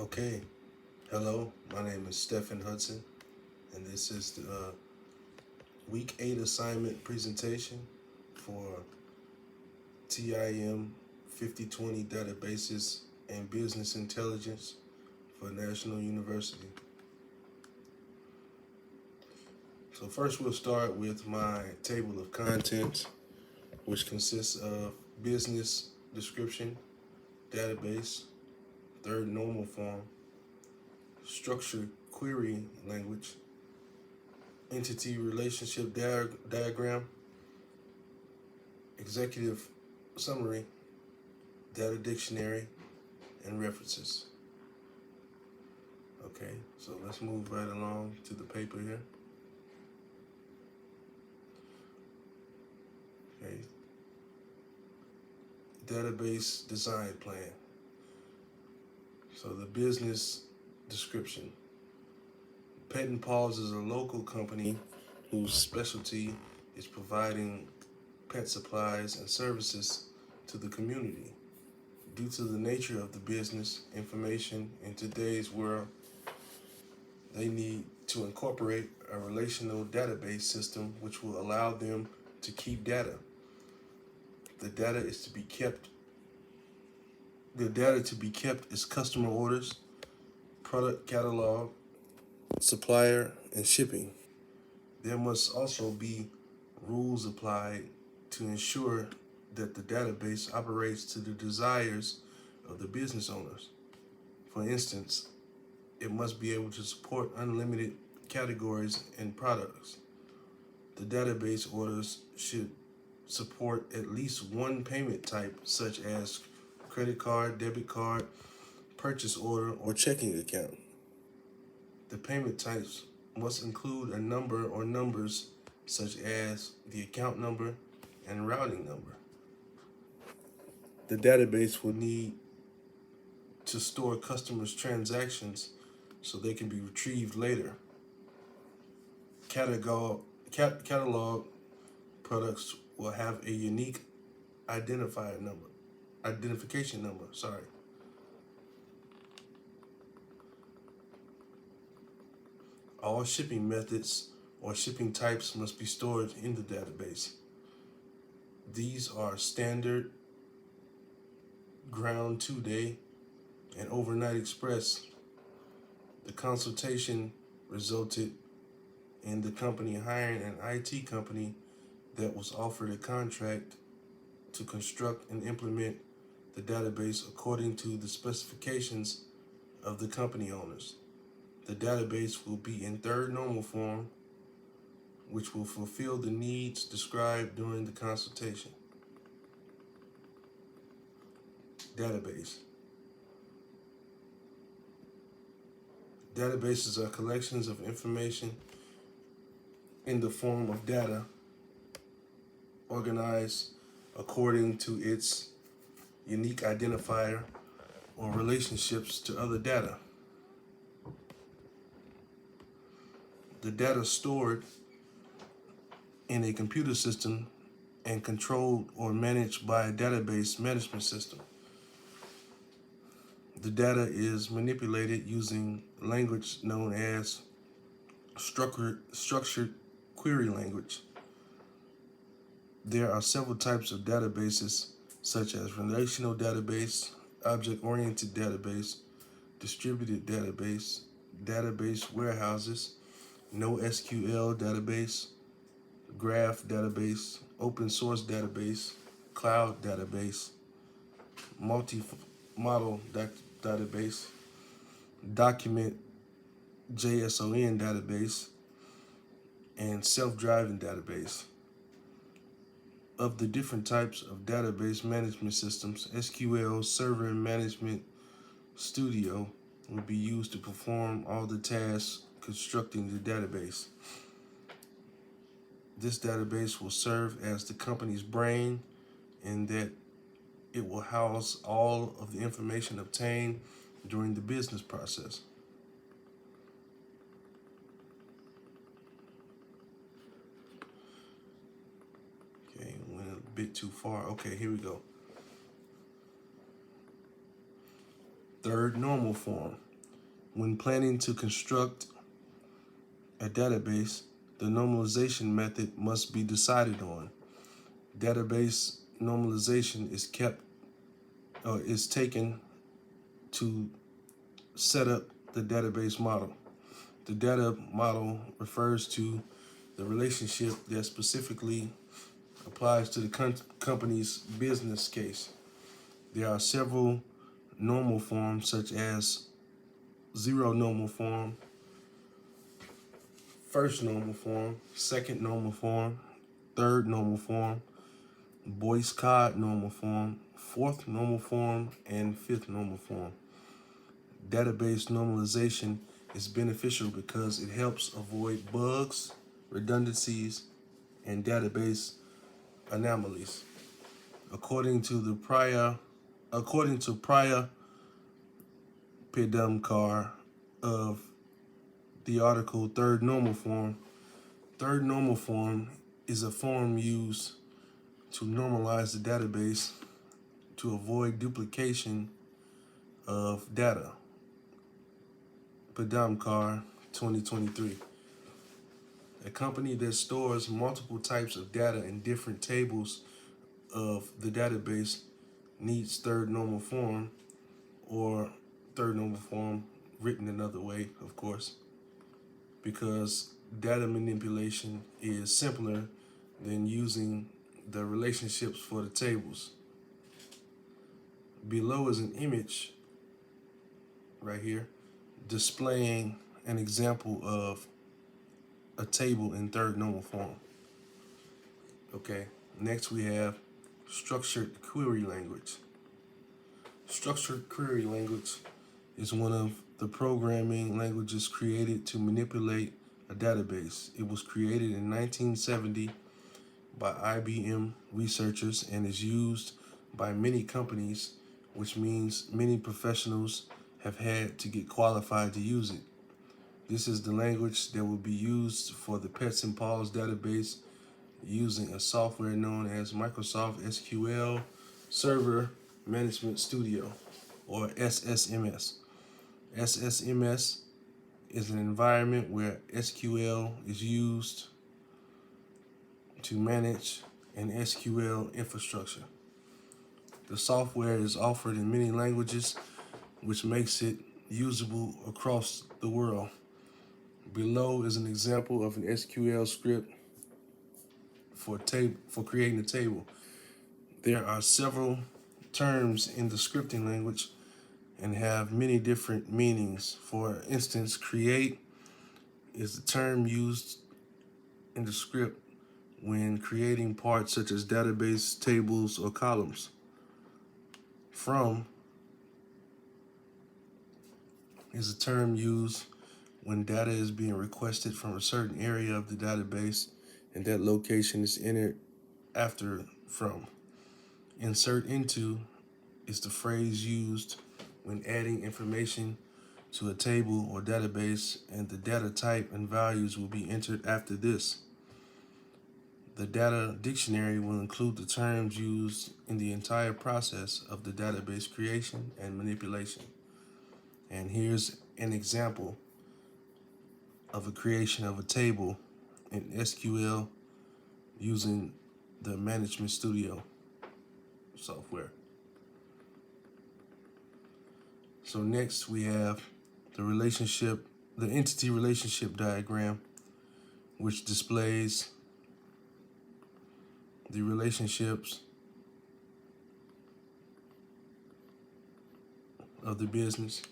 Okay, hello, my name is Stephen Hudson, and this is the week 8 assignment presentation for TIM 5020 databases and business intelligence for National University. So, first, we'll start with my table of contents, which consists of business description, database, third normal form, structured query language, entity relationship diagram, executive summary, data dictionary, and references. Okay, so let's move right along to the paper here. Okay, database design plan. So the business description. Pet Paws is a local company whose specialty is providing pet supplies and services to the community. Due to the nature of the business information in today's world, they need to incorporate a relational database system which will allow them to keep data. The data is to be kept. The data to be kept is customer orders, product catalog, supplier, and shipping. There must also be rules applied to ensure that the database operates to the desires of the business owners. For instance, it must be able to support unlimited categories and products. The database orders should support at least one payment type, such as credit card, debit card, purchase order, or checking account. The payment types must include a number or numbers such as the account number and routing number. The database will need to store customers' transactions so they can be retrieved later. Catalog products will have a unique identification number. All shipping methods or shipping types must be stored in the database. These are standard, ground 2-day, and overnight express. The consultation resulted in the company hiring an IT company that was offered a contract to construct and implement the database according to the specifications of the company owners. The database will be in third normal form, which will fulfill the needs described during the consultation. Database. Databases are collections of information in the form of data organized according to its unique identifier or relationships to other data. The data stored in a computer system and controlled or managed by a database management system. The data is manipulated using language known as structured query language. There are several types of databases, such as relational database, object-oriented database, distributed database, database warehouses, NoSQL database, graph database, open source database, cloud database, multi-model database, document JSON database, and self-driving database. Of the different types of database management systems, SQL Server Management Studio will be used to perform all the tasks constructing the database. This database will serve as the company's brain in that it will house all of the information obtained during the business process. Okay, went a bit too far. Okay, here we go. Third normal form. When planning to construct a database, the normalization method must be decided on. Database normalization is taken to set up the database model. The data model refers to the relationship that specifically applies to the company's business case. There are several normal forms, such as zero normal form, first normal form, second normal form, third normal form, Boyce-Codd normal form, fourth normal form, and fifth normal form. Database normalization is beneficial because it helps avoid bugs, redundancies, and database anomalies. According to Priya Pedamkar of the article Third Normal Form is a form used to normalize the database to avoid duplication of data. Pedamkar, 2023. A company that stores multiple types of data in different tables of the database needs third normal form, or third normal form written another way, of course, because data manipulation is simpler than using the relationships for the tables. Below is an image right here displaying an example of a table in third normal form. Okay, next we have structured query language. Structured query language is one of the programming languages created to manipulate a database. It was created in 1970 by IBM researchers and is used by many companies, which means many professionals have had to get qualified to use it. This is the language that will be used for the Pets and Paws database using a software known as Microsoft SQL Server Management Studio, or SSMS. SSMS is an environment where SQL is used to manage an SQL infrastructure. The software is offered in many languages, which makes it usable across the world. Below is an example of an SQL script for creating a table. There are several terms in the scripting language and have many different meanings. For instance, create is the term used in the script when creating parts such as database, tables, or columns. From is a term used when data is being requested from a certain area of the database and that location is entered after from. Insert into is the phrase used when adding information to a table or database, and the data type and values will be entered after this. The data dictionary will include the terms used in the entire process of the database creation and manipulation. And here's an example of a creation of a table in SQL using the Management Studio software. So next we have the entity relationship diagram, which displays the relationships of the business.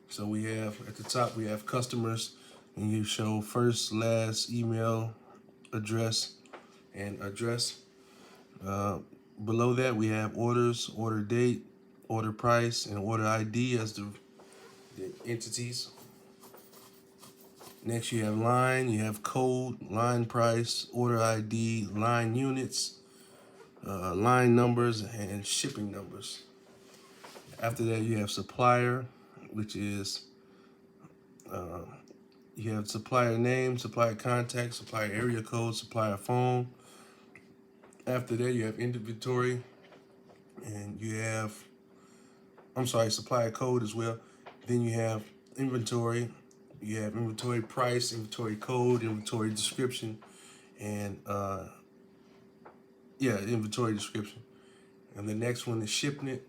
So we have at the top, we have customers, and you show first, last, email, address, and address. Below that, we have orders, order date, order price, and order ID as the entities. Next, you have line, you have code, line price, order ID, line units, line numbers, and shipping numbers. After that, you have supplier, which is you have supplier name, supplier contact, supplier area code, supplier phone. After that, you have inventory, and you have supplier code as well. Then you have inventory. You have inventory price, inventory code, inventory description, and inventory description. And the next one is shipping it.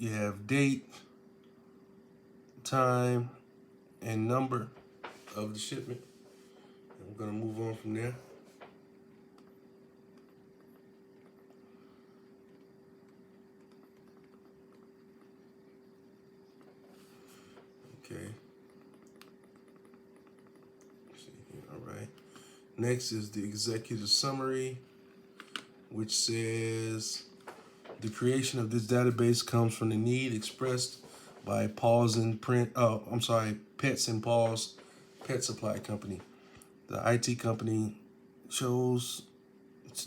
You have date, time, and number of the shipment. And we're gonna move on from there. Okay. Let's see here. All right. Next is the executive summary, which says the creation of this database comes from the need expressed by Pets and Paws Pet Supply Company. The IT company chose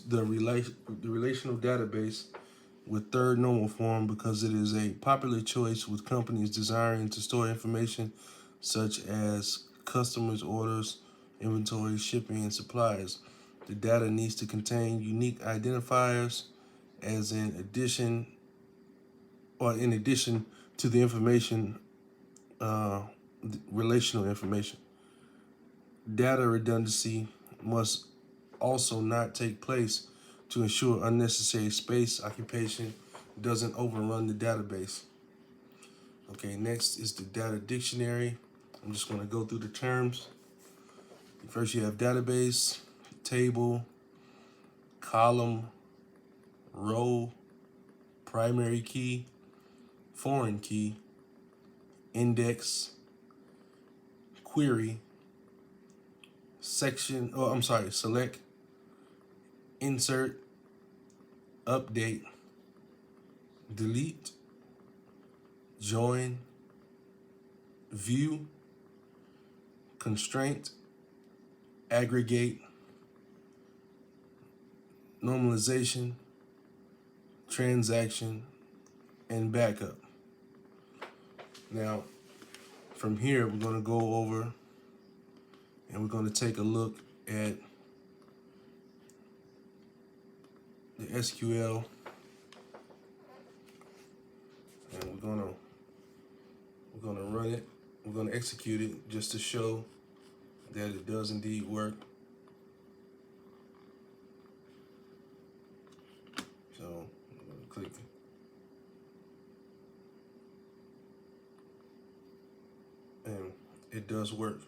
the relational database with third normal form because it is a popular choice with companies desiring to store information such as customers' orders, inventory, shipping, and suppliers. The data needs to contain unique identifiers as in addition to the information, relational information. Data redundancy must also not take place to ensure unnecessary space occupation doesn't overrun the database. Okay, next is the data dictionary. I'm just going to go through the terms. First, you have database, table, column, row, primary key, foreign key, index, query, select, insert, update, delete, join, view, constraint, aggregate, normalization, transaction, and backup. Now, from here, we're going to go over and we're going to take a look at the SQL, and we're going to run it. We're going to execute it just to show that it does indeed work. So I'm going to click and it does work.